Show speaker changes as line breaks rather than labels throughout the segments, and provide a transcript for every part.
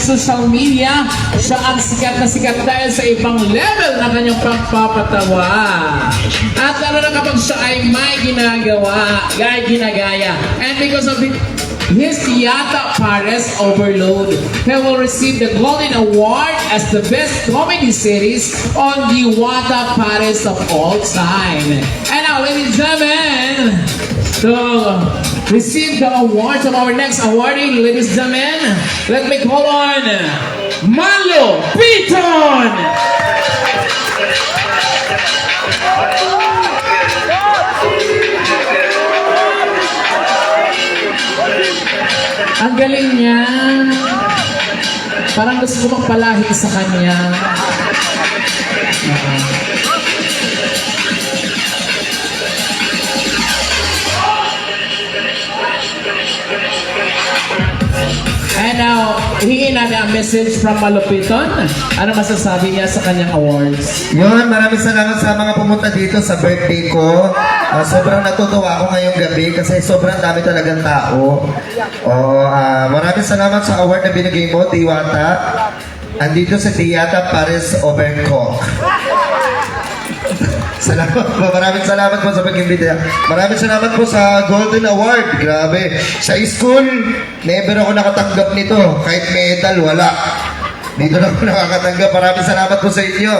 social media, siya ang sikat na sikat dahil sa ibang level na kanyang pagpapatawa. At lalo na kapag siya ay may ginagaya. And because of his Yata Pares Overload, he will receive the Golden Award as the best comedy series on the Yata Pares of all time. And now, ladies and gentlemen, to receive the awards of our next awardee, ladies and gentlemen, let me call on Malo Piton! Ang galing niya. Parang gusto ko magpalahi sa kanya. And now, hingin namin ang message from Malupiton. Ano masasabi niya sa kanyang awards?
Yun, maraming salamat sa mga pumunta dito sa birthday ko. Sobrang natutuwa ako ngayong gabi kasi sobrang dami talagang tao. Maraming salamat sa award na binigay mo, Diwata. Andito sa Yata Pares Overcook. Salamat po. Maraming salamat po sa pag-imbita. Maraming salamat po sa Golden Award. Grabe. Sa school, never ako nakatanggap nito. Kahit medal, wala. Dito na ako nakakatanggap. Maraming salamat po sa inyo.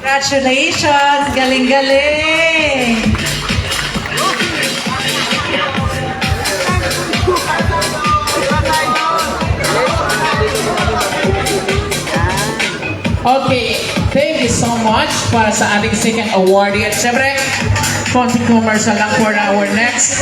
Congratulations! Galing-galing!
Okay, thank you so much para sa ating second awardee. At syempre, konting commercial lang for our next